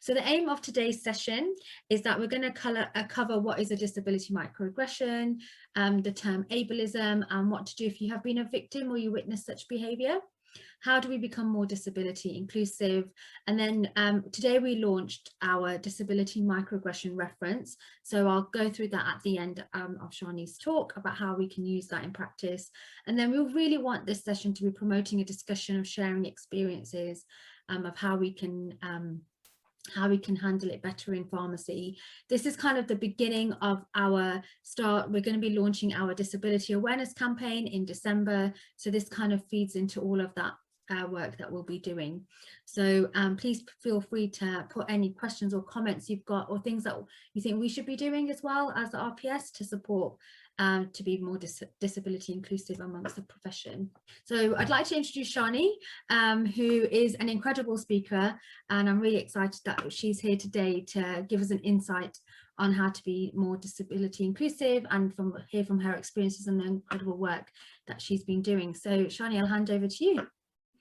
So the aim of today's session is that we're going to cover what is a disability microaggression, the term ableism, and what to do if you have been a victim or you witness such behaviour. How do we become more disability inclusive? And then today we launched our disability microaggression reference. So I'll go through that at the end of Shani's talk about how we can use that in practice. And then we really want this session to be promoting a discussion of sharing experiences of how we can handle it better in pharmacy. This is kind of the beginning of our start. We're going to be launching our disability awareness campaign in December. So this kind of feeds into all of that work that we'll be doing. So please feel free to put any questions or comments you've got or things that you think we should be doing as well as the RPS to support to be more disability inclusive amongst the profession. So I'd like to introduce Shani, who is an incredible speaker, and I'm really excited that she's here today to give us an insight on how to be more disability inclusive and hear from her experiences and the incredible work that she's been doing. So Shani, I'll hand over to you.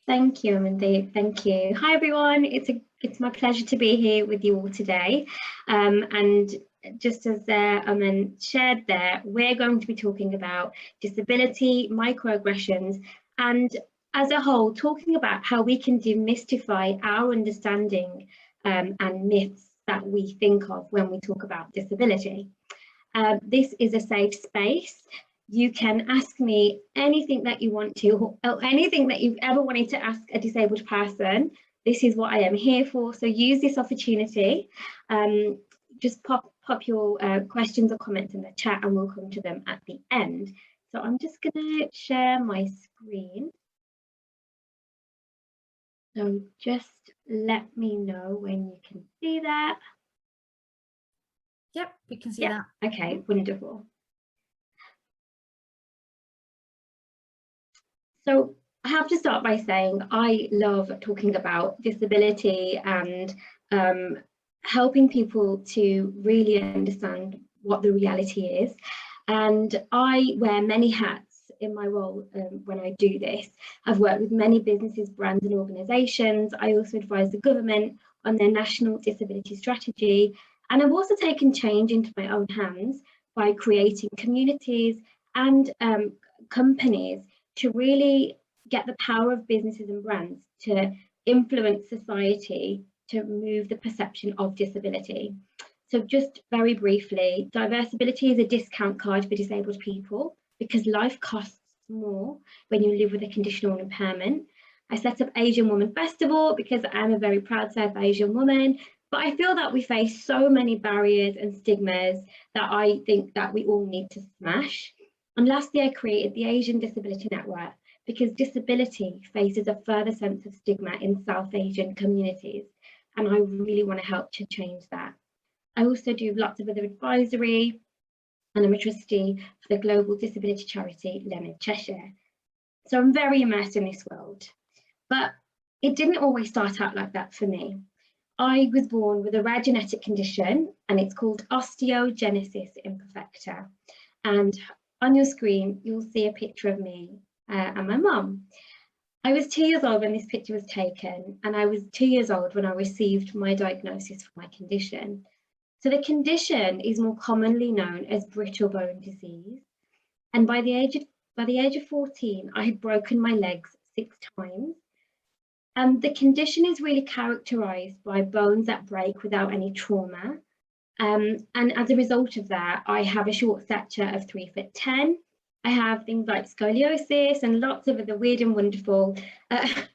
Thank you, Amanda. Thank you. Hi, everyone. It's my pleasure to be here with you all today. And just as Aman shared there, we're going to be talking about disability, microaggressions, and as a whole, talking about how we can demystify our understanding and myths that we think of when we talk about disability. This is a safe space. You can ask me anything that you want to, or anything that you've ever wanted to ask a disabled person. This is what I am here for. So use this opportunity. Just pop your questions or comments in the chat and we'll come to them at the end. So I'm just going to share my screen. So just let me know when you can see that. Yep, we can see that. Okay, wonderful. So I have to start by saying I love talking about disability and helping people to really understand what the reality is. And I wear many hats in my role when I do this. I've worked with many businesses, brands and organisations. I also advise the government on their national disability strategy. And I've also taken change into my own hands by creating communities and companies to really get the power of businesses and brands to influence society to move the perception of disability. So just very briefly, Diversability is a discount card for disabled people because life costs more when you live with a condition or impairment. I set up Asian Woman Festival because I'm a very proud South Asian woman, but I feel that we face so many barriers and stigmas that I think that we all need to smash. And lastly, I created the Asian Disability Network because disability faces a further sense of stigma in South Asian communities, and I really want to help to change that. I also do lots of other advisory, and I'm a trustee for the global disability charity Leonard Cheshire. So I'm very immersed in this world, but it didn't always start out like that for me. I was born with a rare genetic condition, and it's called osteogenesis imperfecta. And on your screen, you'll see a picture of me and my mum. I was 2 years old when this picture was taken, and I was 2 years old when I received my diagnosis for my condition. So the condition is more commonly known as brittle bone disease. And by the age of 14, I had broken my legs 6 times. And the condition is really characterised by bones that break without any trauma. And as a result of that, I have a short stature of 3'10". I have things like scoliosis and lots of other weird and wonderful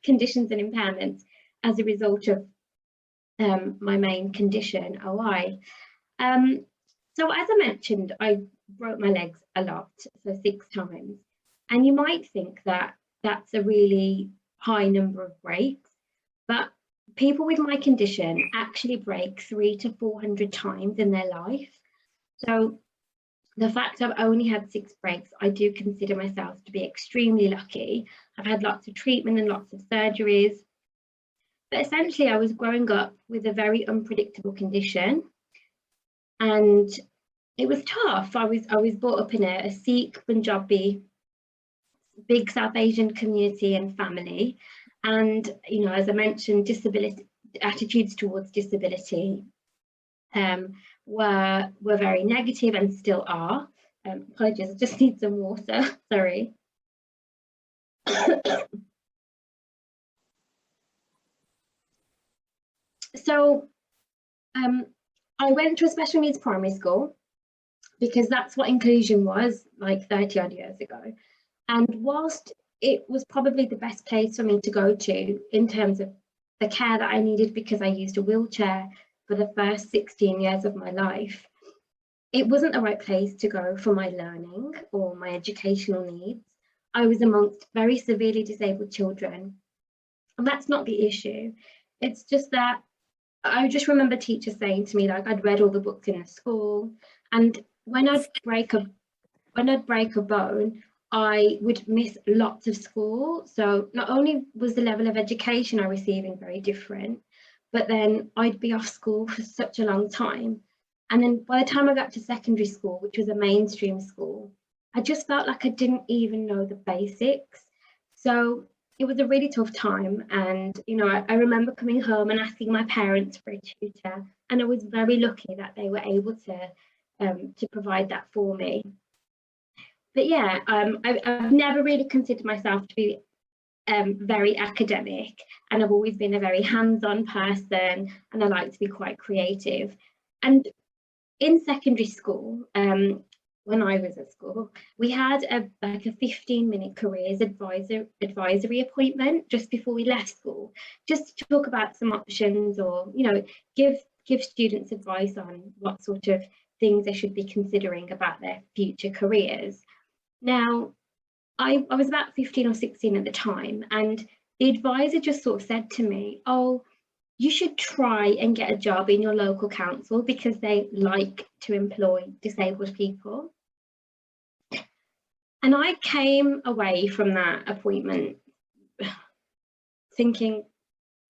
conditions and impairments as a result of my main condition, OI. So as I mentioned, I broke my legs a lot, so 6 times. And you might think that that's a really high number of breaks, but people with my condition actually break 300 to 400 times in their life. So the fact I've only had 6 breaks, I do consider myself to be extremely lucky. I've had lots of treatment and lots of surgeries. But essentially, I was growing up with a very unpredictable condition. And it was tough. I was brought up in a Sikh, Punjabi, big South Asian community and family. And, you know, as I mentioned, attitudes towards disability were very negative and still are. Apologies, I just need some water, sorry. So I went to a special needs primary school because that's what inclusion was like 30 odd years ago. And whilst it was probably the best place for me to go to in terms of the care that I needed, because I used a wheelchair for the first 16 years of my life, it wasn't the right place to go for my learning or my educational needs. I was amongst very severely disabled children. And that's not the issue. It's just that I just remember teachers saying to me, like, I'd read all the books in the school, and when I'd break a bone, I would miss lots of school. So not only was the level of education I was receiving very different, but then I'd be off school for such a long time. And then by the time I got to secondary school, which was a mainstream school, I just felt like I didn't even know the basics. So it was a really tough time. And, you know, I remember coming home and asking my parents for a tutor, and I was very lucky that they were able to provide that for me. But yeah, I've never really considered myself to be very academic, and I've always been a very hands-on person, and I like to be quite creative. And in secondary school, when I was at school, we had like a 15-minute careers advisory appointment just before we left school, just to talk about some options, or, you know, give students advice on what sort of things they should be considering about their future careers. Now, I was about 15 or 16 at the time, and the advisor just sort of said to me, oh, you should try and get a job in your local council because they like to employ disabled people. And I came away from that appointment thinking,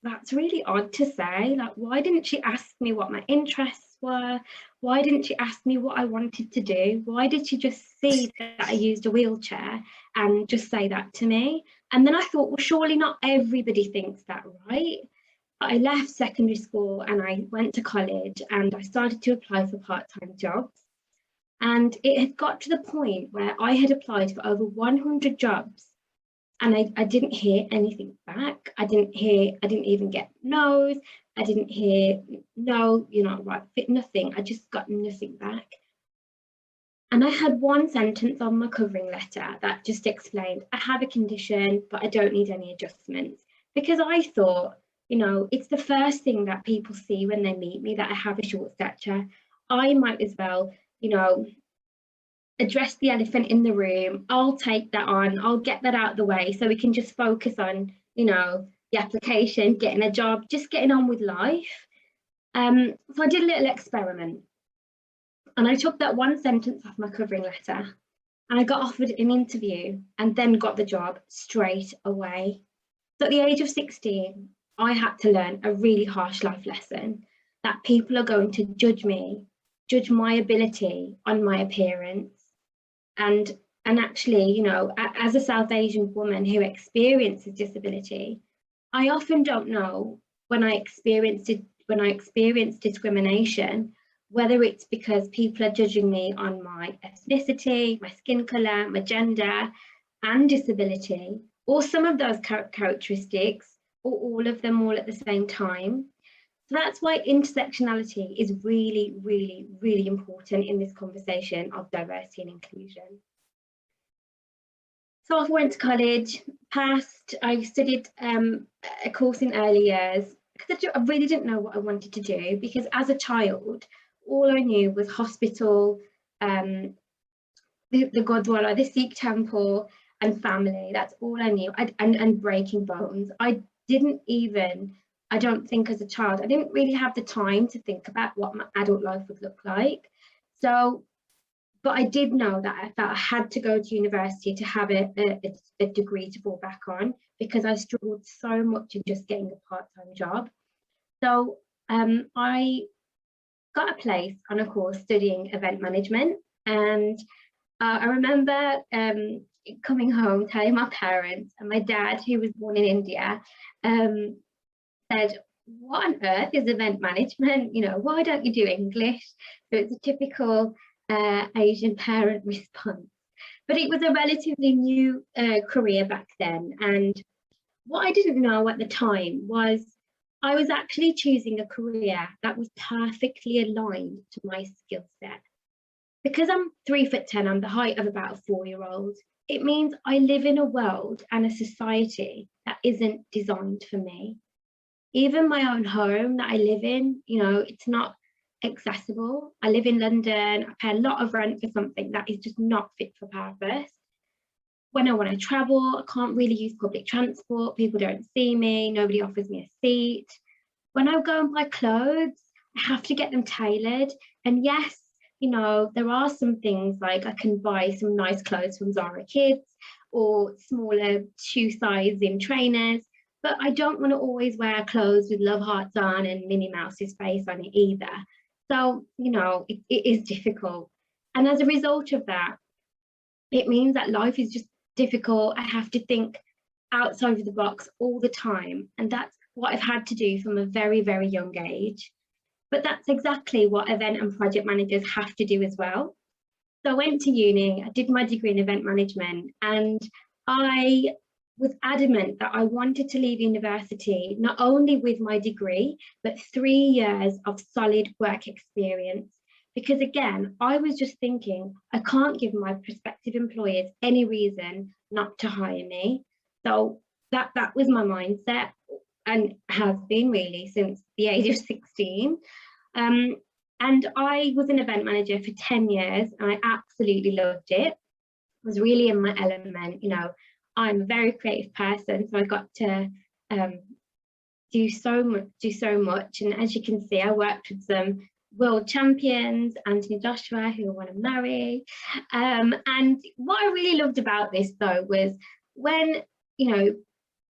that's really odd to say. Like, why didn't she ask me what my interests were? Why didn't she ask me what I wanted to do? Why did she just see that I used a wheelchair and just say that to me? And then I thought, well, surely not everybody thinks that, right? I left secondary school and I went to college and I started to apply for part-time jobs. And it had got to the point where I had applied for over 100 jobs, and I didn't hear anything back. I didn't even get no's. I didn't hear, no, you're not right fit, nothing. I just got nothing back. And I had one sentence on my covering letter that just explained, I have a condition, but I don't need any adjustments. Because I thought, you know, it's the first thing that people see when they meet me, that I have a short stature. I might as well, you know, address the elephant in the room. I'll take that on, I'll get that out of the way so we can just focus on, you know, the application, getting a job, just getting on with life. So I did a little experiment, and I took that one sentence off my covering letter, and I got offered an interview and then got the job straight away. So at the age of 16, I had to learn a really harsh life lesson, that people are going to judge me, judge my ability on my appearance. And actually, you know, as a South Asian woman who experiences disability, I often don't know when I experience discrimination, whether it's because people are judging me on my ethnicity, my skin colour, my gender and disability, or some of those characteristics, or all of them all at the same time. So that's why intersectionality is really, really, really important in this conversation of diversity and inclusion. So I went to college, passed, I studied a course in early years, because I really didn't know what I wanted to do, because as a child, all I knew was hospital, the Gurdwara, the Sikh temple, and family. That's all I knew, and breaking bones. I don't think as a child, I didn't really have the time to think about what my adult life would look like. So, but I did know that I felt I had to go to university to have a degree to fall back on, because I struggled so much in just getting a part-time job. So I got a place on a course studying event management, and I remember coming home, telling my parents, and my dad, who was born in India, said, what on earth is event management? You know, why don't you do English? So it's a typical Asian parent response. But it was a relatively new career back then. And what I didn't know at the time was I was actually choosing a career that was perfectly aligned to my skill set. Because I'm 3'10", I'm the height of about a 4-year-old. It means I live in a world and a society that isn't designed for me. Even my own home that I live in, you know, it's not accessible. I live in London, I pay a lot of rent for something that is just not fit for purpose. When I want to travel, I can't really use public transport. People don't see me, nobody offers me a seat. When I go and buy clothes, I have to get them tailored. And yes, you know, there are some things like I can buy some nice clothes from Zara Kids or smaller shoe size in trainers, but I don't want to always wear clothes with love hearts on and Minnie Mouse's face on it either. So, you know, it is difficult. And as a result of that, it means that life is just difficult. I have to think outside of the box all the time. And that's what I've had to do from a very, very young age. But that's exactly what event and project managers have to do as well. So I went to uni, I did my degree in event management, and I was adamant that I wanted to leave university, not only with my degree, but 3 years of solid work experience. Because again, I was just thinking, I can't give my prospective employers any reason not to hire me. So that was my mindset, and has been really since the age of 16. And I was an event manager for 10 years and I absolutely loved it. I was really in my element. You know, I'm a very creative person, so I got to do so much. And as you can see, I worked with some world champions, Anthony Joshua, who I want to marry. And what I really loved about this though was when, you know,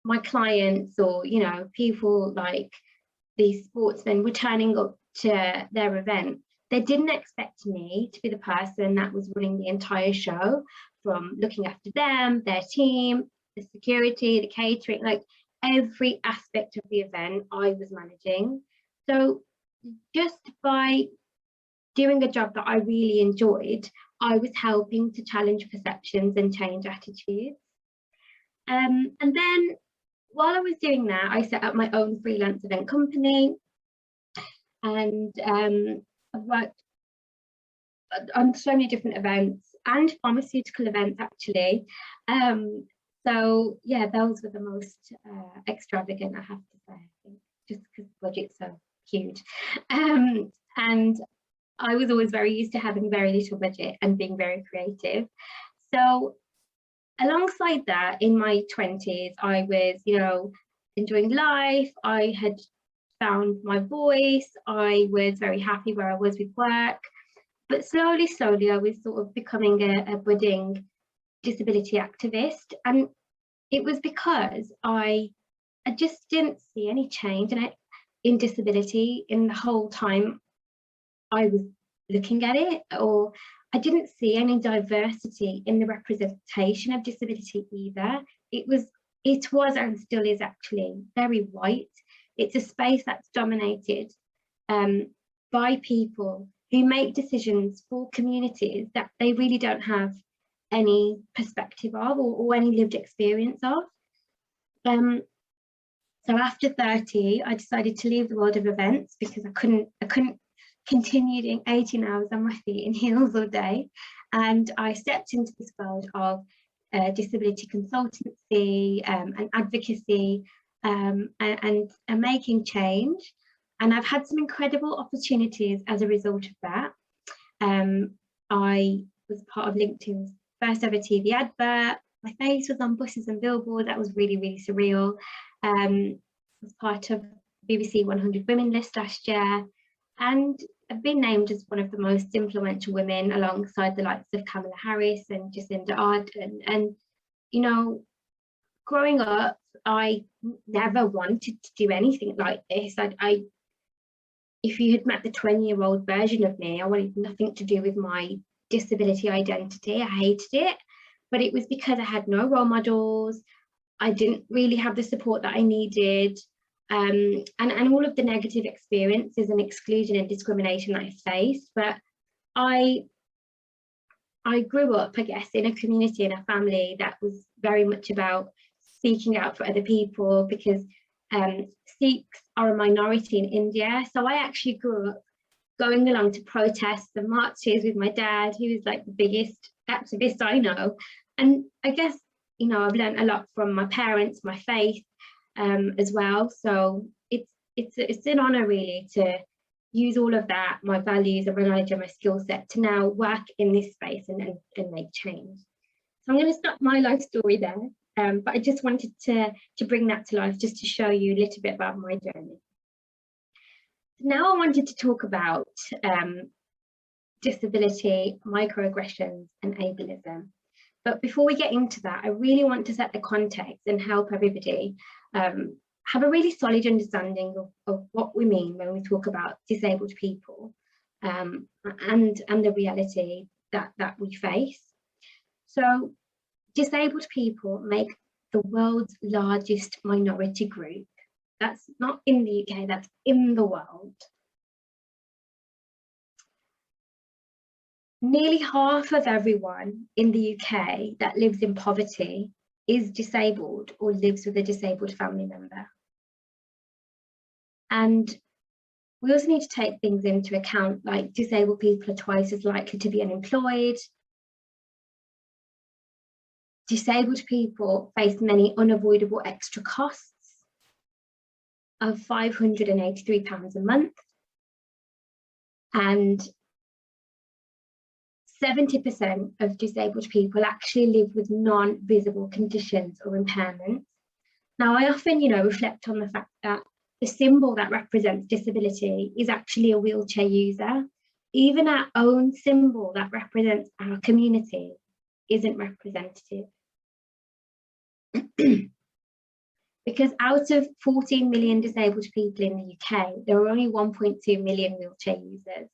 my clients or, you know, people like these sportsmen were turning up to their event, they didn't expect me to be the person that was running the entire show, from looking after them, their team, the security, the catering, like every aspect of the event I was managing. So just by doing a job that I really enjoyed, I was helping to challenge perceptions and change attitudes. And then while I was doing that, I set up my own freelance event company, and I've worked on so many different events and pharmaceutical events actually. So yeah, those were the most extravagant, I have to say, I think, just because the budget's so huge. And I was always very used to having very little budget and being very creative. So alongside that, in my 20s, I was, you know, enjoying life. I had found my voice. I was very happy where I was with work. But slowly, I was sort of becoming a budding disability activist. And it was because I just didn't see any change in disability in the whole time I was looking at it, or I didn't see any diversity in the representation of disability either. It was and still is actually very white. It's a space that's dominated by people who make decisions for communities that they really don't have any perspective of or any lived experience of. So after 30, I decided to leave the world of events because I couldn't continue doing 18 hours on my feet in heels all day. And I stepped into this world of disability consultancy and advocacy and making change. And I've had some incredible opportunities as a result of that. I was part of LinkedIn's first ever TV advert. My face was on buses and billboards. That was really, really surreal. I was part of BBC 100 Women list last year. And I've been named as one of the most influential women alongside the likes of Kamala Harris and Jacinda Ardern. And, you know, growing up, I never wanted to do anything like this. If you had met the 20-year-old version of me, I wanted nothing to do with my disability identity. I hated it, but it was because I had no role models. I didn't really have the support that I needed. and all of the negative experiences and exclusion and discrimination that I faced. But I grew up, I guess, in a community and a family that was very much about speaking out for other people, because Sikhs are a minority in India. So I actually grew up going along to protests and marches with my dad, who was like the biggest activist I know. And I guess, you know, I've learned a lot from my parents, my faith as well. So it's an honor really to use all of that, my values and my knowledge and my skill set, to now work in this space and make change. So I'm going to stop my life story there, but I just wanted to bring that to life, just to show you a little bit about my journey. Now I wanted to talk about disability, microaggressions and ableism. But before we get into that, I really want to set the context and help everybody have a really solid understanding of what we mean when we talk about disabled people and the reality that we face. So disabled people make the world's largest minority group. That's not in the UK, that's in the world. Nearly half of everyone in the UK that lives in poverty is disabled or lives with a disabled family member. And we also need to take things into account, like disabled people are twice as likely to be unemployed. Disabled people face many unavoidable extra costs of £583 a month. And 70% of disabled people actually live with non-visible conditions or impairments. Now, I often, reflect on the fact that the symbol that represents disability is actually a wheelchair user. Even our own symbol that represents our community isn't representative. Because out of 14 million disabled people in the UK, there are only 1.2 million wheelchair users.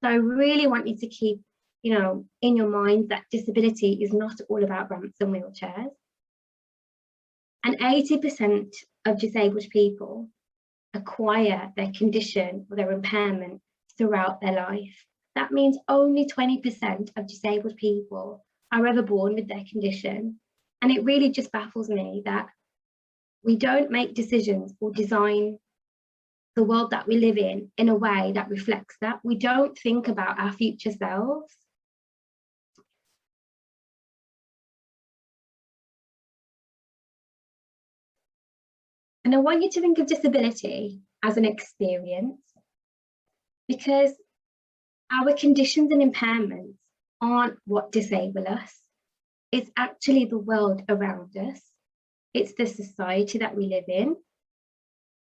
So I really want you to keep, in your mind that disability is not all about ramps and wheelchairs. And 80% of disabled people acquire their condition or their impairment throughout their life. That means only 20% of disabled people are ever born with their condition. And it really just baffles me that we don't make decisions or design the world that we live in a way that reflects that. We don't think about our future selves. And I want you to think of disability as an experience, because our conditions and impairments aren't what disable us. It's actually the world around us. It's the society that we live in.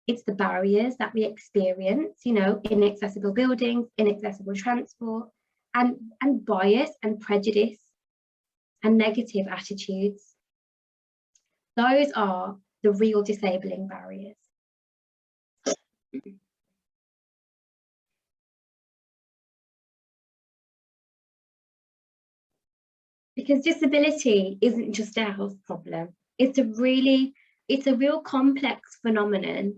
It's the barriers that we experience, inaccessible buildings, inaccessible transport, and bias and prejudice and negative attitudes. Those are the real disabling barriers. Because disability isn't just a health problem. It's a real complex phenomenon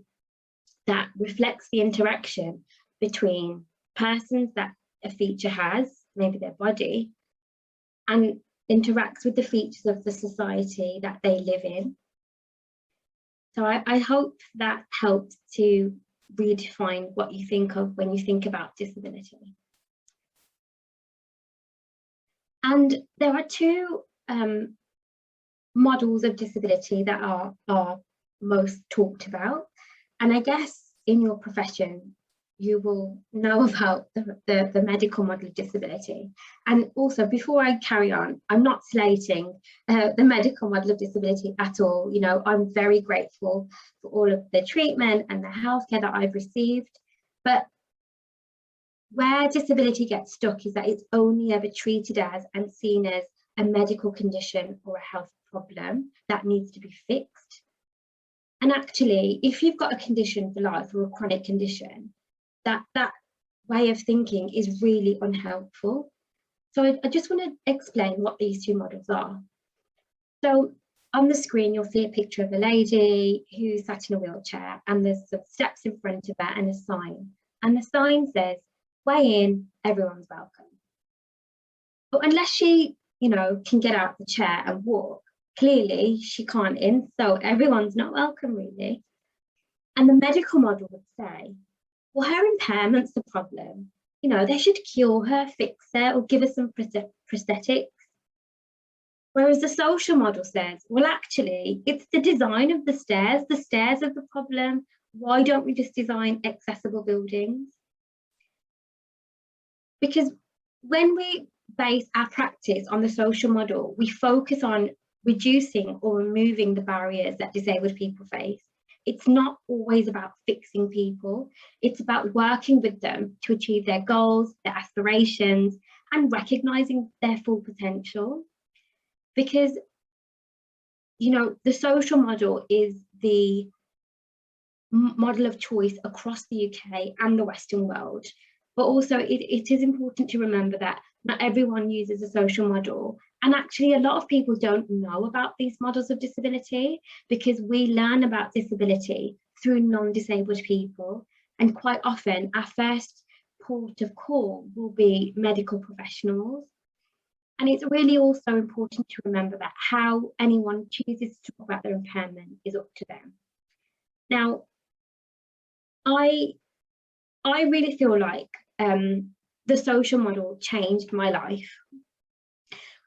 that reflects the interaction between persons that a feature has, maybe their body, and interacts with the features of the society that they live in. So I hope that helped to redefine what you think of when you think about disability. And there are two models of disability that are most talked about. And I guess in your profession, you will know about the medical model of disability. And also, before I carry on, I'm not slating the medical model of disability at all. I'm very grateful for all of the treatment and the healthcare that I've received. But where disability gets stuck is that it's only ever treated as and seen as a medical condition or a health problem that needs to be fixed. And actually, if you've got a condition for life or a chronic condition, that way of thinking is really unhelpful. So I just want to explain what these two models are. So on the screen, you'll see a picture of a lady who's sat in a wheelchair, and there's some steps in front of her and a sign. And the sign says, "Way in, everyone's welcome." But unless she, can get out of the chair and walk, clearly she can't in, so everyone's not welcome really. And the medical model would say, well, her impairment's the problem. They should cure her, fix her, or give her some prosthetics. Whereas the social model says, well, actually, it's the design of the stairs are the problem. Why don't we just design accessible buildings? Because when we base our practice on the social model, we focus on reducing or removing the barriers that disabled people face. It's not always about fixing people. It's about working with them to achieve their goals, their aspirations, and recognizing their full potential. Because, the social model is the model of choice across the UK and the Western world. But also it is important to remember that not everyone uses a social model. And actually a lot of people don't know about these models of disability, because we learn about disability through non-disabled people. And quite often our first port of call will be medical professionals. And it's really also important to remember that how anyone chooses to talk about their impairment is up to them. Now, I really feel like the social model changed my life.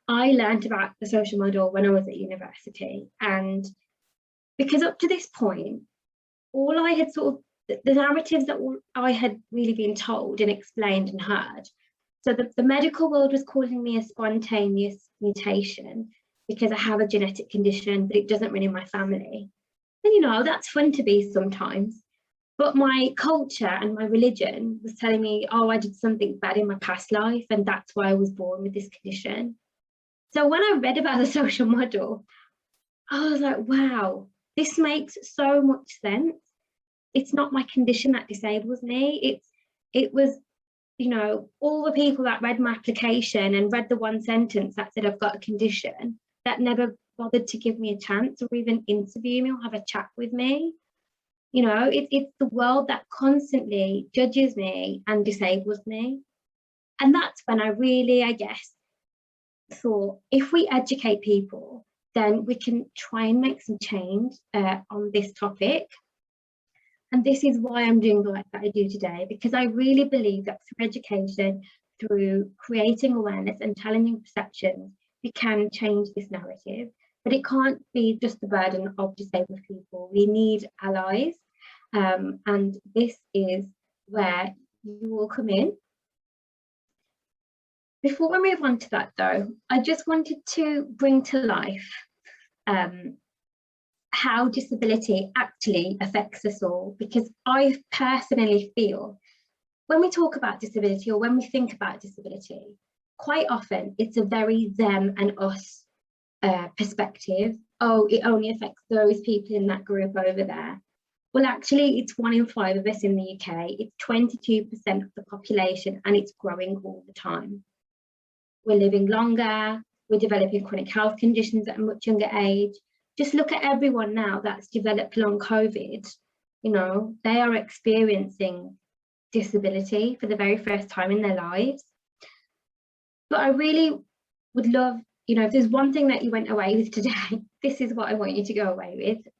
I learned about the social model when I was at university, and because up to this point, all I had the narratives that I had really been told and explained and heard. So the medical world was calling me a spontaneous mutation because I have a genetic condition, but it doesn't run in my family. And that's fun to be sometimes. But my culture and my religion was telling me, oh, I did something bad in my past life, and that's why I was born with this condition. So when I read about the social model, I was like, wow, this makes so much sense. It's not my condition that disables me. It was, all the people that read my application and read the one sentence that said I've got a condition, that never bothered to give me a chance or even interview me or have a chat with me. It's the world that constantly judges me and disables me. And that's when I really, I guess, thought, if we educate people, then we can try and make some change on this topic. And this is why I'm doing the work that I do today, because I really believe that through education, through creating awareness and challenging perceptions, we can change this narrative. But it can't be just the burden of disabled people. We need allies. And this is where you will come in. Before we move on to that though, I just wanted to bring to life how disability actually affects us all, because I personally feel when we talk about disability or when we think about disability, quite often it's a very them and us perspective. Oh, it only affects those people in that group over there. Well, actually, it's 1 in 5 of us in the UK. It's 22% of the population, and it's growing all the time. We're living longer, we're developing chronic health conditions at a much younger age. Just look at everyone now that's developed long COVID. They are experiencing disability for the very first time in their lives. But I really would love, if there's one thing that you went away with today, this is what I want you to go away with.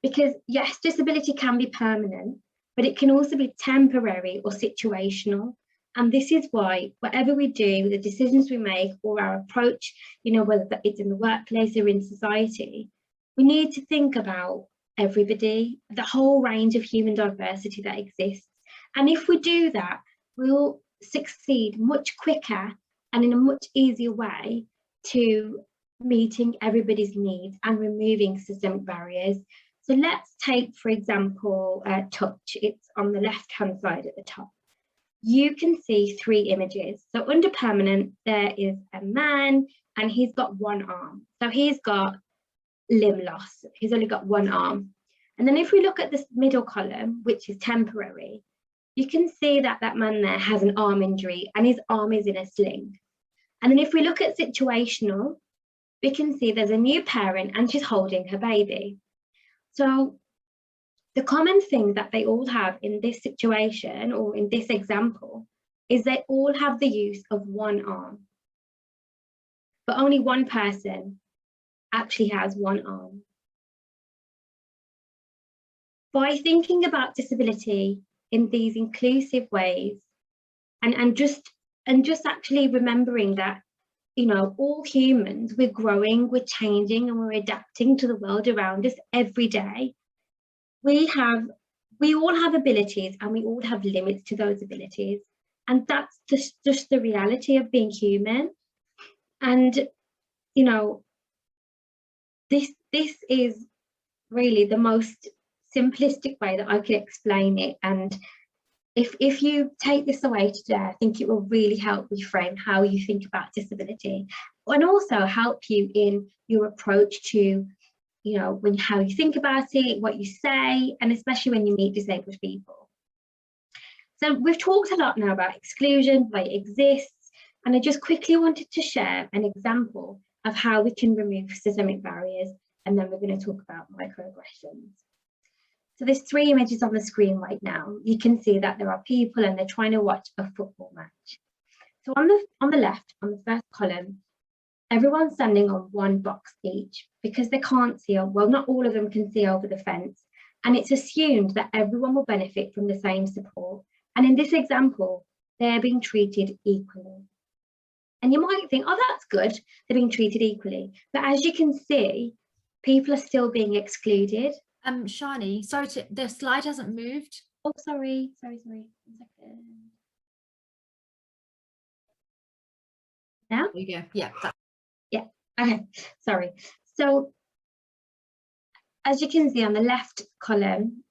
Because yes, disability can be permanent, but it can also be temporary or situational. And this is why whatever we do, the decisions we make or our approach, whether it's in the workplace or in society, we need to think about everybody, the whole range of human diversity that exists. And if we do that, we'll succeed much quicker and in a much easier way to meeting everybody's needs and removing systemic barriers. So let's take, for example, touch. It's on the left-hand side at the top. You can see 3 images. So under permanent, there is a man and he's got 1 arm. So he's got limb loss. He's only got 1 arm. And then if we look at this middle column, which is temporary, you can see that that man there has an arm injury and his arm is in a sling. And then if we look at situational, we can see there's a new parent and she's holding her baby. So the common thing that they all have in this situation or in this example is they all have the use of one arm, but only one person actually has one arm. By thinking about disability in these inclusive ways and just actually remembering that, you know, all humans, we're growing, we're changing, and we're adapting to the world around us every day. We all have abilities and we all have limits to those abilities. And that's just the reality of being human. And, you know, this is really the most simplistic way that I can explain it. And if you take this away today, I think it will really help reframe how you think about disability, and also help you in your approach to, you know, how you think about it, what you say, and especially when you meet disabled people. So we've talked a lot now about exclusion, why it exists, and I just quickly wanted to share an example of how we can remove systemic barriers, and then we're going to talk about microaggressions. So there's 3 images on the screen right now. You can see that there are people and they're trying to watch a football match. So on the left, on the first column, everyone's standing on one box each because they can't see, well, not all of them can see over the fence. And it's assumed that everyone will benefit from the same support. And in this example, they're being treated equally. And you might think, oh, that's good, they're being treated equally. But as you can see, people are still being excluded. Shani, sorry, the slide hasn't moved. Oh, sorry. 1 second. Now? There you go. Yeah. Yeah. Okay. Sorry. So, as you can see on the left column,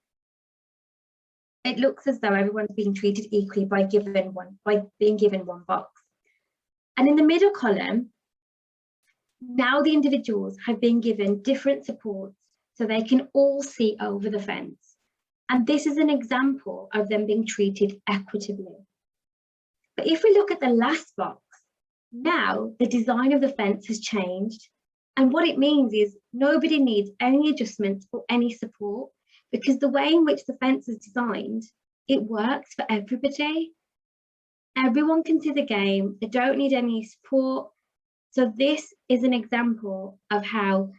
it looks as though everyone's being treated equally by being given one box. And in the middle column, now the individuals have been given different supports so they can all see over the fence. And this is an example of them being treated equitably. But if we look at the last box, now the design of the fence has changed. And what it means is nobody needs any adjustments or any support, because the way in which the fence is designed, it works for everybody. Everyone can see the game, they don't need any support. So this is an example of how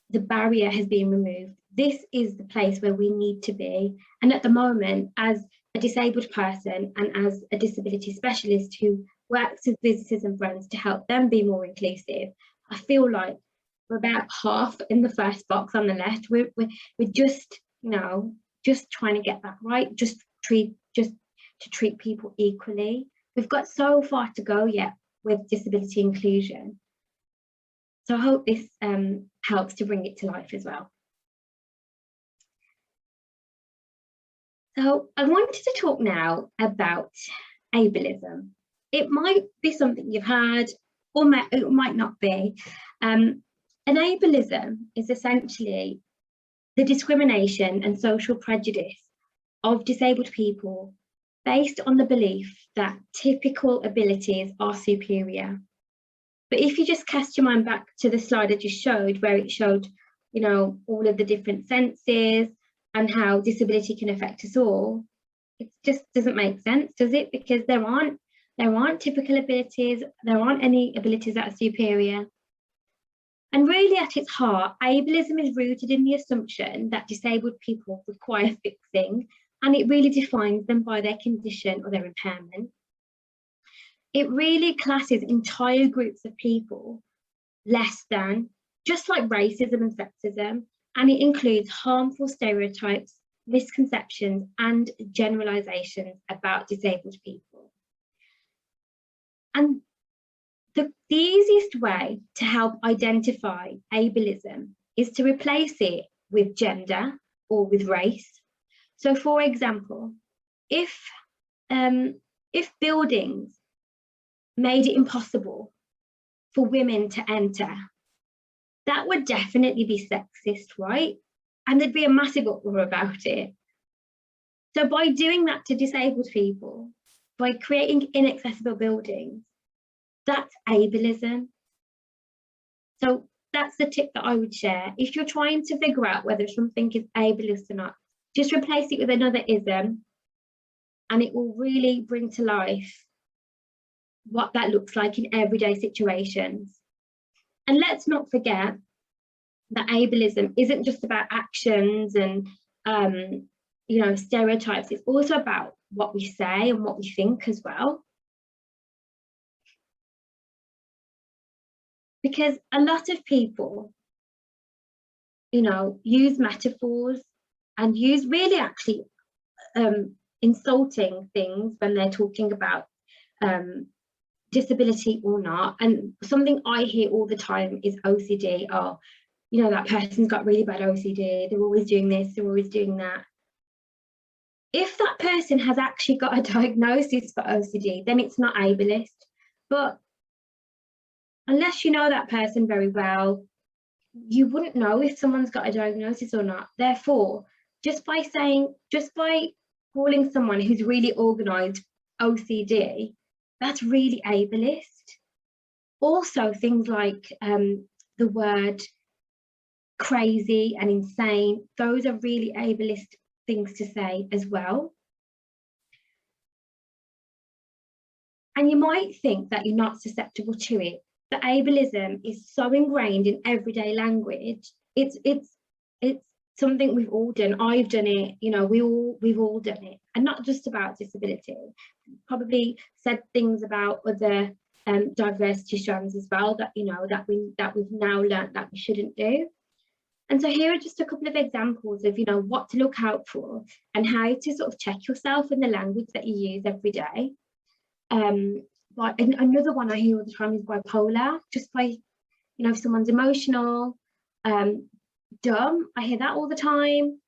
the barrier has been removed. This is the place where we need to be. And at the moment, as a disabled person and as a disability specialist who works with businesses and brands to help them be more inclusive, I feel like we're about half in the first box on the left. We're just, you know, just trying to get that right, just to treat people equally. We've got so far to go yet with disability inclusion. So I hope this helps to bring it to life as well. So I wanted to talk now about ableism. It might be something you've heard, or it might not be. An ableism is essentially the discrimination and social prejudice of disabled people based on the belief that typical abilities are superior. But if you just cast your mind back to the slide I just showed, where it showed, you know, all of the different senses and how disability can affect us all, it just doesn't make sense, does it? Because there aren't typical abilities, there aren't any abilities that are superior. And really at its heart, ableism is rooted in the assumption that disabled people require fixing, and it really defines them by their condition or their impairment. It really classes entire groups of people less than, just like racism and sexism, and it includes harmful stereotypes, misconceptions, and generalizations about disabled people. And the easiest way to help identify ableism is to replace it with gender or with race. So, for example, if buildings made it impossible for women to enter, that would definitely be sexist, right? And there'd be a massive uproar about it. So by doing that to disabled people, by creating inaccessible buildings, that's ableism. So that's the tip that I would share. If you're trying to figure out whether something is ableist or not, just replace it with another ism, and it will really bring to life what that looks like in everyday situations. And let's not forget that ableism isn't just about actions and you know, stereotypes. It's also about what we say and what we think as well. Because a lot of people, you know, use metaphors and use really actually insulting things when they're talking about disability or not. And something I hear all the time is OCD. Oh, you know, that person's got really bad OCD. They're always doing this, they're always doing that. If that person has actually got a diagnosis for OCD, then it's not ableist. But unless you know that person very well, you wouldn't know if someone's got a diagnosis or not. Therefore, just by calling someone who's really organised OCD, that's really ableist. Also, things like the word crazy and insane, those are really ableist things to say as well. And you might think that you're not susceptible to it, but ableism is so ingrained in everyday language. It's something we've all done. I've done it, you know, we've all done it, and not just about disability. Probably said things about other diversity strands as well that, you know, that we've now learned that we shouldn't do. And so here are just a couple of examples of, you know, what to look out for and how to sort of check yourself in the language that you use every day. But another one I hear all the time is bipolar. Just by, you know, if someone's emotional, dumb, I hear that all the time.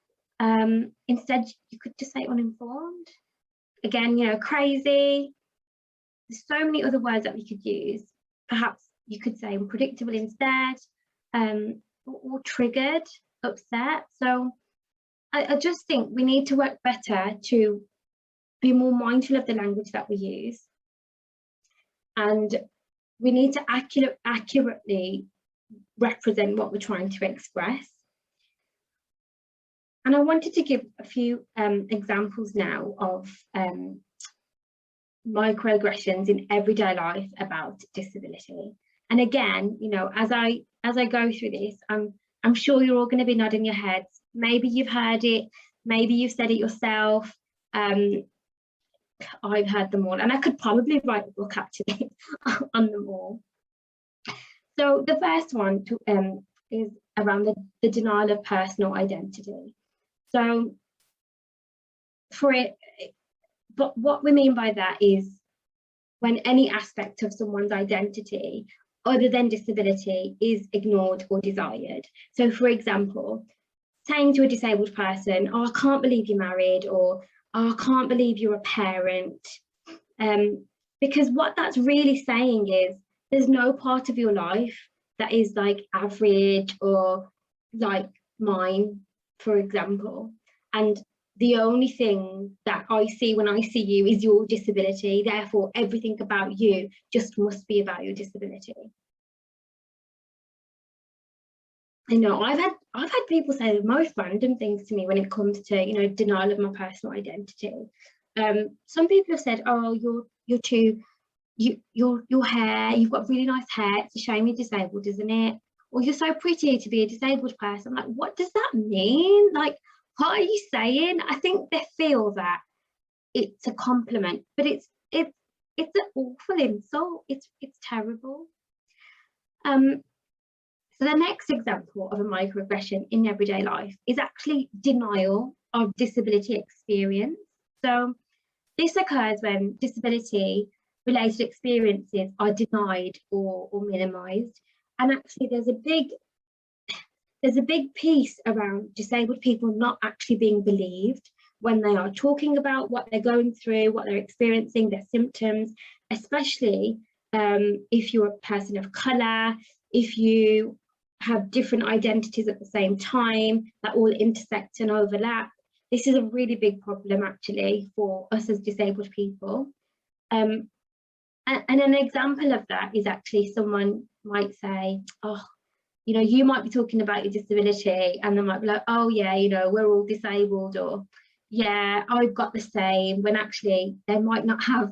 Instead, you could just say uninformed. Again, you know, crazy. There's so many other words that we could use. Perhaps you could say unpredictable instead, or triggered, upset. So I just think we need to work better to be more mindful of the language that we use. And we need to accurately represent what we're trying to express. And I wanted to give a few examples now of microaggressions in everyday life about disability. And again, you know, as I go through this, I'm sure you're all going to be nodding your heads. Maybe you've heard it, maybe you've said it yourself. I've heard them all, and I could probably write a book actually on them all. So the first one is around the denial of personal identity. So for it, but what we mean by that is when any aspect of someone's identity other than disability is ignored or desired. So for example, saying to a disabled person, oh, I can't believe you're married, or oh, I can't believe you're a parent. Because what that's really saying is there's no part of your life that is like average or like mine, for example. And the only thing that I see when I see you is your disability. Therefore, everything about you just must be about your disability. I know I've had people say the most random things to me when it comes to, you know, denial of my personal identity. Some people have said, oh, your hair, you've got really nice hair, it's a shame you're disabled, isn't it? Or you're so pretty to be a disabled person. I'm like, what does that mean? Like, what are you saying? I think they feel that it's a compliment, but it's an awful insult. It's terrible. So the next example of a microaggression in everyday life is actually denial of disability experience. So this occurs when disability related experiences are denied or minimized. And actually there's a big piece around disabled people not actually being believed when they are talking about what they're going through, what they're experiencing, their symptoms, especially if you're a person of colour, if you have different identities at the same time that all intersect and overlap. This is a really big problem actually for us as disabled people. And an example of that is actually someone might say, oh, You know, you might be talking about your disability and they might be like, oh yeah, you know, we're all disabled, or yeah, I've got the same, when actually they might not have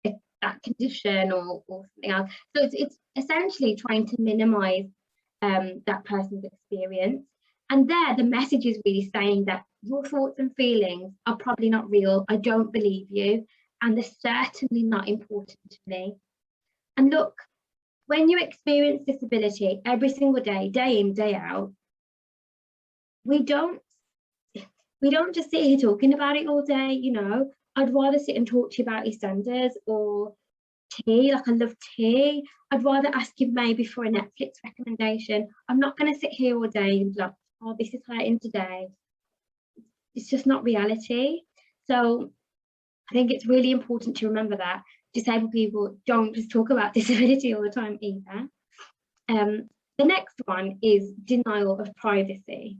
that condition or something else. So it's essentially trying to minimize that person's experience. And there, the message is really saying that your thoughts and feelings are probably not real. I don't believe you, and they're certainly not important to me. And look, when you experience disability every single day, day in, day out, we don't just sit here talking about it all day, you know. I'd rather sit and talk to you about EastEnders or tea, like I love tea. I'd rather ask you maybe for a Netflix recommendation. I'm not going to sit here all day and be like, oh, this is hurting today. It's just not reality. So I think it's really important to remember that disabled people don't just talk about disability all the time either. The next one is denial of privacy.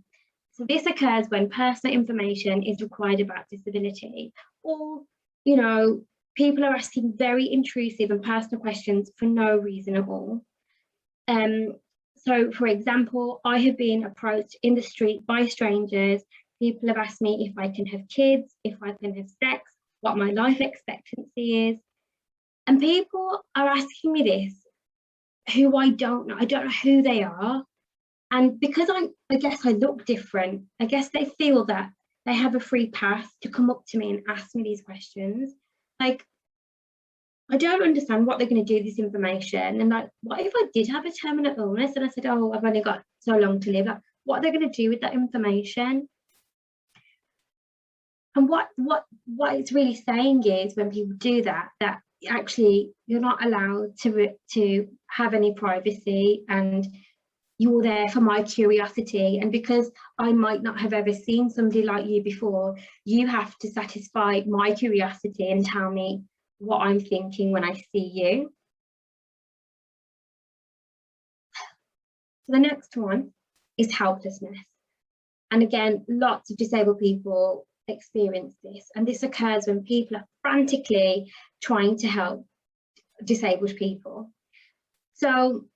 So this occurs when personal information is required about disability, or, you know, people are asking very intrusive and personal questions for no reason at all. So, for example, I have been approached in the street by strangers. People have asked me if I can have kids, if I can have sex, what my life expectancy is. And people are asking me this who I don't know. I don't know who they are. And because I guess I look different, I guess they feel that they have a free pass to come up to me and ask me these questions. Like, I don't understand what they're going to do with this information. And like, what if I did have a terminal illness and I said, oh, I've only got so long to live? Like, what are they going to do with that information? And what it's really saying is, when people do that, that actually you're not allowed to have any privacy, and you're there for my curiosity. And because I might not have ever seen somebody like you before, you have to satisfy my curiosity and tell me what I'm thinking when I see you. So the next one is helplessness. And again, lots of disabled people experience this. And this occurs when people are frantically trying to help disabled people. So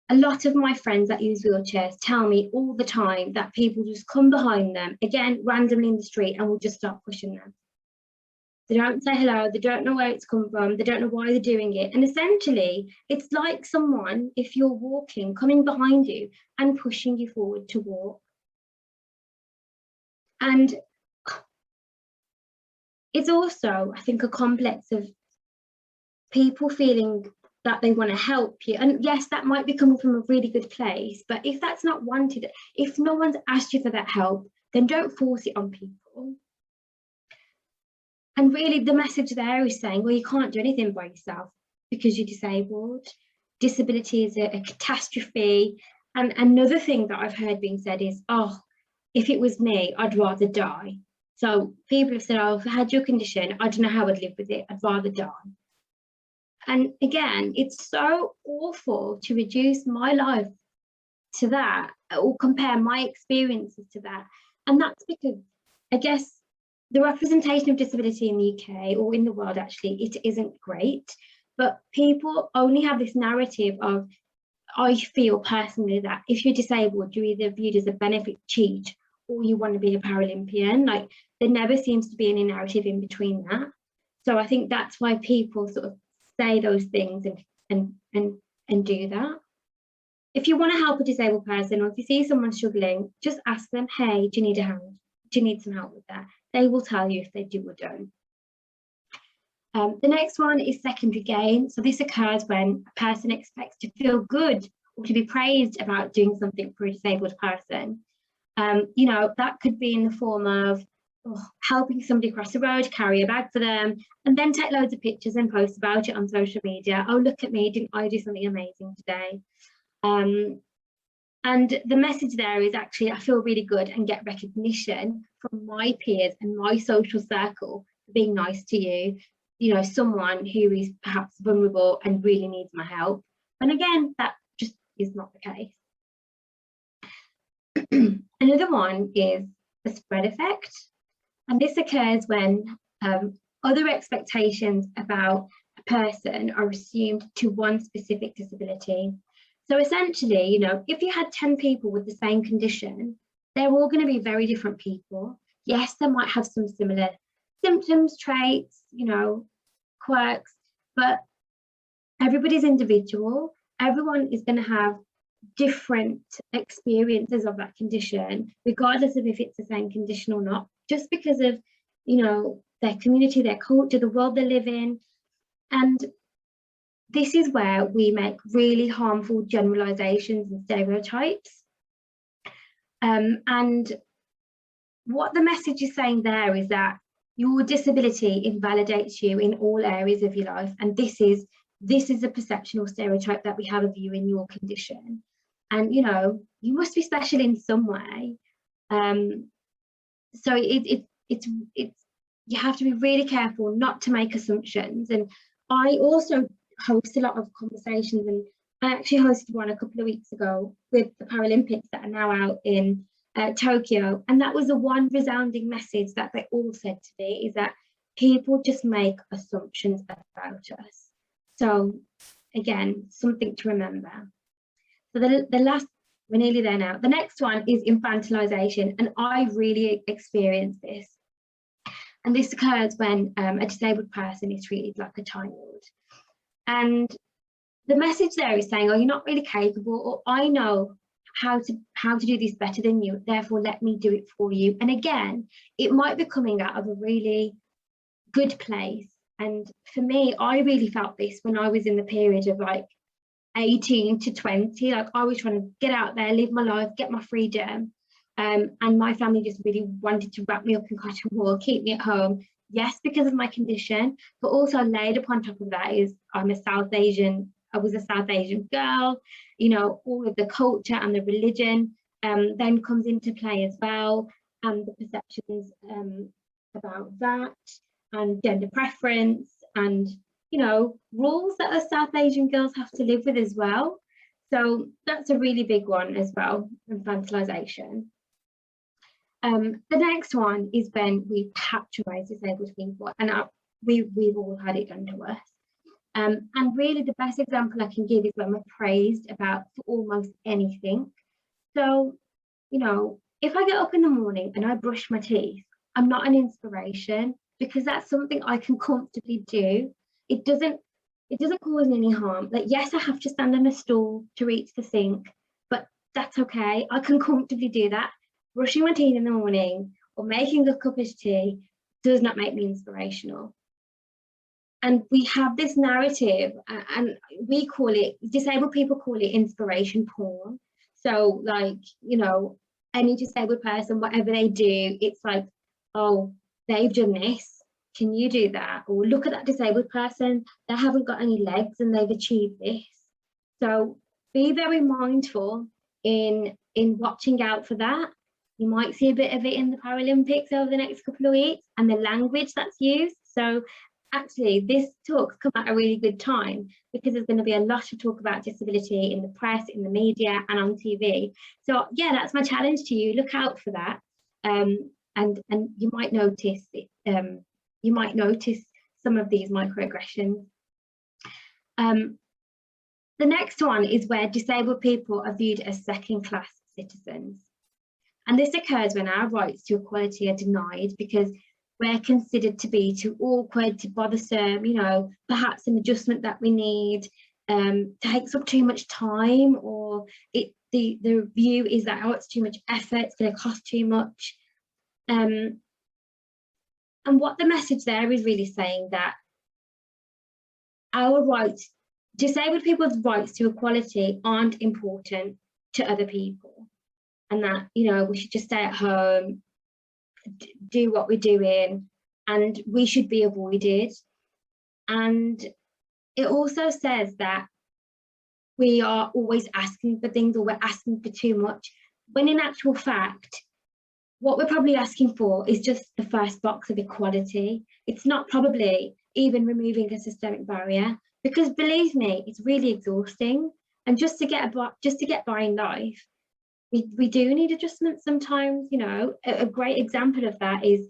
a lot of my friends that use wheelchairs tell me all the time that people just come behind them, again, randomly in the street, and will just start pushing them. They don't say hello, they don't know where it's come from, they don't know why they're doing it. And essentially, it's like someone, if you're walking, coming behind you and pushing you forward to walk. And it's also, I think, a complex of people feeling that they want to help you. And yes, that might be coming from a really good place, but if that's not wanted, if no one's asked you for that help, then don't force it on people. And really the message there is saying, well, you can't do anything by yourself because you're disabled. Disability is a catastrophe. And another thing that I've heard being said is, oh, if it was me, I'd rather die. So people have said, oh, if I had your condition, I don't know how I'd live with it, I'd rather die. And again, it's so awful to reduce my life to that, or compare my experiences to that. And that's because, I guess, the representation of disability in the UK, or in the world actually, it isn't great. But people only have this narrative of, I feel personally that if you're disabled, you're either viewed as a benefit cheat or you want to be a Paralympian. Like, there never seems to be any narrative in between that. So I think that's why people sort of say those things and do that. If you want to help a disabled person, or if you see someone struggling, just ask them, hey, do you need a hand? Do you need some help with that? They will tell you if they do or don't. The next one is secondary gain. So this occurs when a person expects to feel good or to be praised about doing something for a disabled person. You know, that could be in the form of helping somebody cross the road, carry a bag for them, and then take loads of pictures and post about it on social media. Oh, look at me, didn't I do something amazing today? And the message there is actually, I feel really good and get recognition from my peers and my social circle for being nice to you. You know, someone who is perhaps vulnerable and really needs my help. And again, that just is not the case. Another one is the spread effect. And this occurs when other expectations about a person are assumed to one specific disability. So essentially, you know, if you had 10 people with the same condition, they're all going to be very different people. Yes, they might have some similar symptoms, traits, you know, quirks, but everybody's individual. Everyone is going to have different experiences of that condition, regardless of if it's the same condition or not, just because of, you know, their community, their culture, the world they live in. And this is where we make really harmful generalizations and stereotypes. And what the message is saying there is that your disability invalidates you in all areas of your life. And this is a perception or stereotype that we have of you in your condition. And, you know, you must be special in some way. So it's you have to be really careful not to make assumptions. And I also host a lot of conversations, and I actually hosted one a couple of weeks ago with the Paralympics that are now out in Tokyo, and that was the one resounding message that they all said to me, is that people just make assumptions about us. So again, something to remember. So the last, we're nearly there now. The next one is infantilization, and I really experienced this. And this occurs when a disabled person is treated like a child. And the message there is saying, oh, you're not really capable, or I know how to do this better than you, therefore let me do it for you. And again, it might be coming out of a really good place. And for me, I really felt this when I was in the period of like 18 to 20. Like, I was trying to get out there, live my life, get my freedom. And my family just really wanted to wrap me up in cotton wool, keep me at home. Yes, because of my condition, but also laid upon top of that is I was a South Asian girl, you know, all of the culture and the religion then comes into play as well, and the perceptions about that, and gender preference, and, you know, rules that us South Asian girls have to live with as well. So that's a really big one as well, infantilization. The next one is when we patronise disabled people, and we've all had it done to us. And really the best example I can give is when we're praised about for almost anything. So, you know, if I get up in the morning and I brush my teeth, I'm not an inspiration, because that's something I can comfortably do. It doesn't cause any harm. Like, yes, I have to stand on a stool to reach the sink, but that's okay. I can comfortably do that. Brushing my teeth in the morning or making a cup of tea does not make me inspirational. And we have this narrative, and we call it, disabled people call it inspiration porn. So, like, you know, any disabled person, whatever they do, it's like, oh, they've done this, can you do that? Or look at that disabled person, they haven't got any legs and they've achieved this. So be very mindful in watching out for that. You might see a bit of it in the Paralympics over the next couple of weeks, and the language that's used. So actually, this talk's come at a really good time, because there's going to be a lot of talk about disability in the press, in the media, and on TV. So yeah, that's my challenge to you. Look out for that, and you might notice it. You might notice some of these microaggressions. The next one is where disabled people are viewed as second-class citizens. And this occurs when our rights to equality are denied, because we're considered to be too awkward, too bothersome, you know, perhaps an adjustment that we need takes up too much time, or the view is that, oh, it's too much effort, it's going to cost too much. And what the message there is really saying that our rights, disabled people's rights to equality, aren't important to other people, and that, you know, we should just stay at home, do what we're doing, and we should be avoided. And it also says that we are always asking for things, or we're asking for too much, when in actual fact, what we're probably asking for is just the first box of equality. It's not probably even removing a systemic barrier, because believe me, it's really exhausting. And just to get by in life, we do need adjustments sometimes. You know, a great example of that is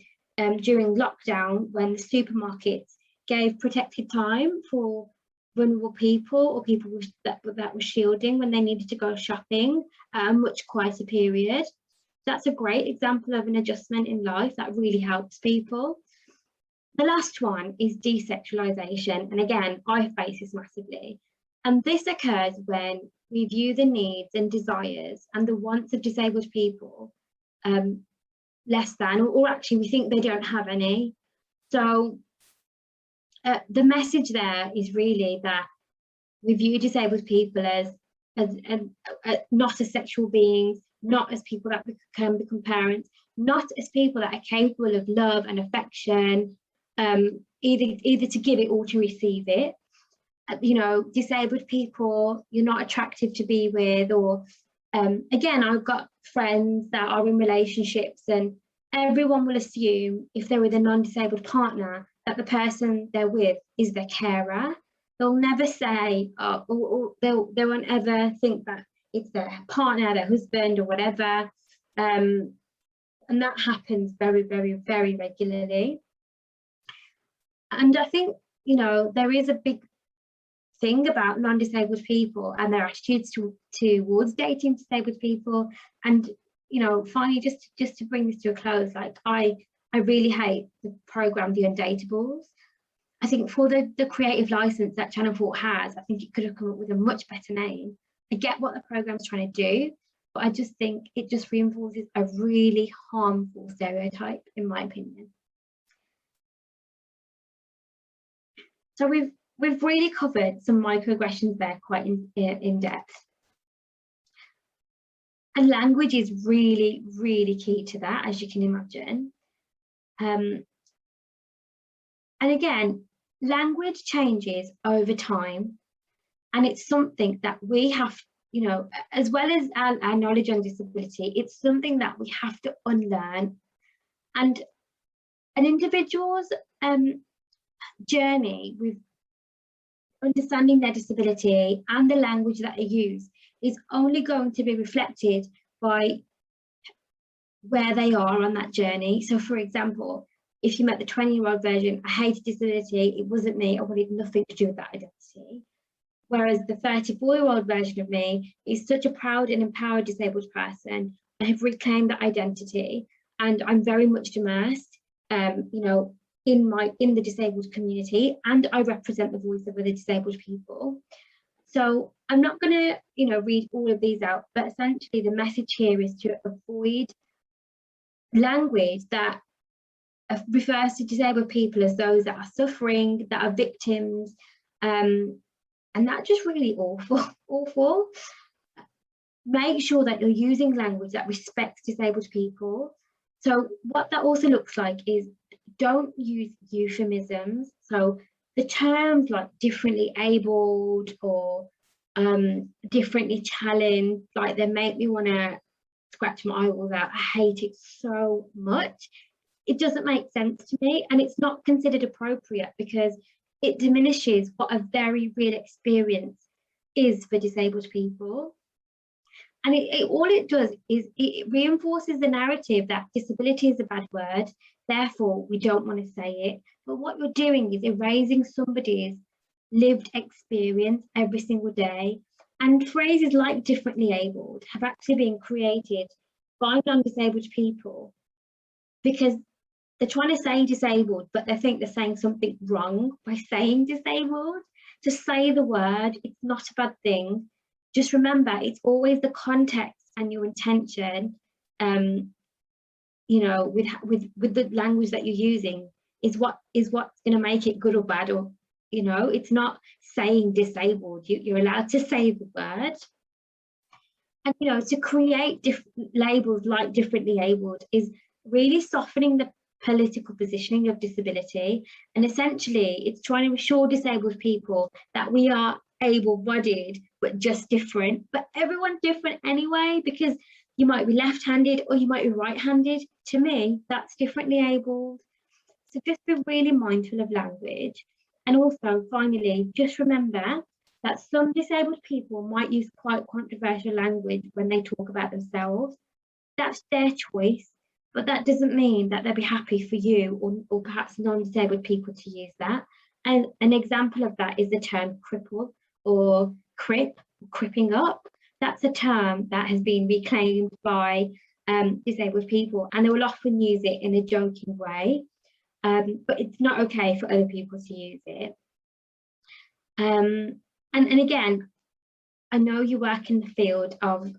during lockdown, when the supermarkets gave protected time for vulnerable people or people that were shielding when they needed to go shopping at a much quieter period. That's a great example of an adjustment in life that really helps people. The last one is desexualisation, and again, I face this massively. And this occurs when we view the needs and desires and the wants of disabled people less than, or actually we think they don't have any. So the message there is really that we view disabled people as not as sexual beings, not as people that can become parents, not as people that are capable of love and affection, either to give it or to receive it. You know, disabled people you're not attractive to be with, or again, I've got friends that are in relationships and everyone will assume if they're with a non-disabled partner that the person they're with is their carer. They'll never say, or they won't ever think that it's their partner, their husband, or whatever. And that happens very, very, very regularly. And I think, you know, there is a big thing about non-disabled people and their attitudes towards dating disabled people. And, you know, finally, just to bring this to a close, like I really hate the programme The Undateables. I think for the creative license that Channel 4 has, I think it could have come up with a much better name. I get what the programme's trying to do, but I just think it just reinforces a really harmful stereotype, in my opinion. So we've really covered some microaggressions there quite in depth. And language is really, really key to that, as you can imagine. And again, language changes over time, and it's something that we have, you know, as well as our knowledge on disability, it's something that we have to unlearn. And an individual's journey with understanding their disability and the language that they use is only going to be reflected by where they are on that journey. So for example, if you met the 20-year-old version, I hated disability, it wasn't me, I wanted nothing to do with that identity. Whereas the 34-year-old version of me is such a proud and empowered disabled person. I have reclaimed that identity and I'm very much immersed, you know, in the disabled community, and I represent the voice of other disabled people. So I'm not going to, you know, read all of these out, but essentially the message here is to avoid language that refers to disabled people as those that are suffering, that are victims, and that's just really awful. Make sure that you're using language that respects disabled people. So what that also looks like is don't use euphemisms. So the terms like differently abled or differently challenged, like they make me want to scratch my eyeballs out. I hate it so much. It doesn't make sense to me, and it's not considered appropriate because it diminishes what a very real experience is for disabled people. And all it does is it reinforces the narrative that disability is a bad word, therefore we don't want to say it. But what you're doing is erasing somebody's lived experience every single day. And phrases like differently abled have actually been created by non-disabled people because they're trying to say disabled, but they think they're saying something wrong by saying disabled. To say the word, it's not a bad thing. Just remember, it's always the context and your intention, you know, with the language that you're using is what's going to make it good or bad, or, you know, it's not saying disabled. You're allowed to say the word. And, you know, to create different labels like differently abled is really softening the political positioning of disability. And essentially, it's trying to assure disabled people that we are able-bodied, but just different. But everyone's different anyway, because you might be left-handed or you might be right-handed. To me, that's differently abled. So just be really mindful of language. And also, finally, just remember that some disabled people might use quite controversial language when they talk about themselves. That's their choice, but that doesn't mean that they'll be happy for you or perhaps non-disabled people to use that. And an example of that is the term cripple or crip, cripping up. That's a term that has been reclaimed by disabled people, and they will often use it in a joking way, but it's not okay for other people to use it. And again, I know you work in the field of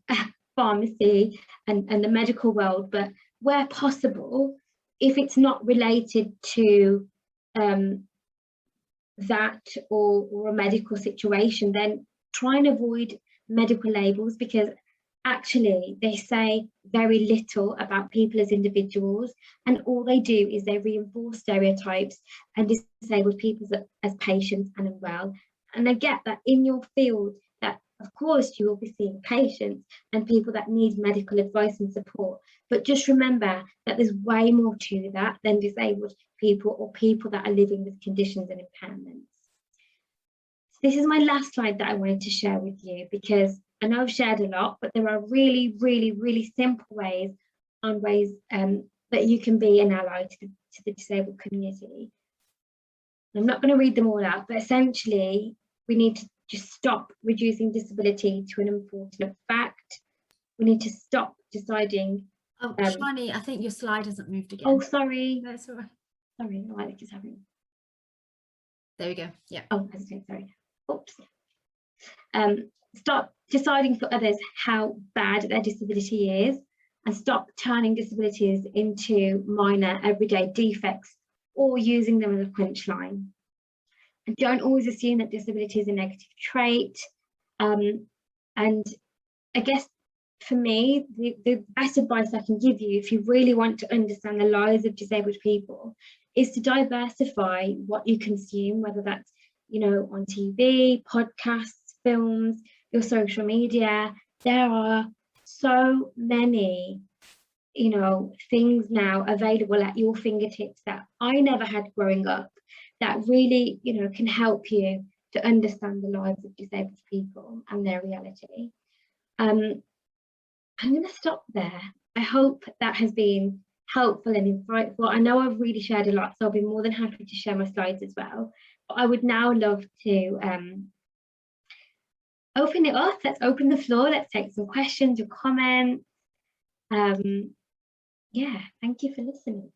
pharmacy and the medical world, but where possible, if it's not related to that or a medical situation, then try and avoid medical labels, because actually they say very little about people as individuals, and all they do is they reinforce stereotypes and disabled people as patients and unwell. And I get that in your field, that of course you will be seeing patients and people that need medical advice and support, but just remember that there's way more to that than disabled people or people that are living with conditions and impairments. So this is my last slide that I wanted to share with you, because I know I've shared a lot, but there are really, really, really simple ways that you can be an ally to the disabled community. I'm not going to read them all out, but essentially we need to just stop reducing disability to an unfortunate fact. We need to stop deciding. Oh, Shani, I think your slide hasn't moved again. Oh, sorry. That's all right. Sorry, no, I think it's happening. There we go. Yeah. Oh, sorry. Oops. Stop deciding for others how bad their disability is, and stop turning disabilities into minor everyday defects or using them as a punchline. And don't always assume that disability is a negative trait. And I guess for me, the best advice I can give you if you really want to understand the lives of disabled people is to diversify what you consume, whether that's, you know, on TV, podcasts, films, your social media. There are so many, you know, things now available at your fingertips that I never had growing up, that really, you know, can help you to understand the lives of disabled people and their reality. I'm going to stop there. I hope that has been helpful and insightful. I know I've really shared a lot, so I'll be more than happy to share my slides as well. But I would now love to open it up. Let's open the floor. Let's take some questions or comments. Yeah, thank you for listening.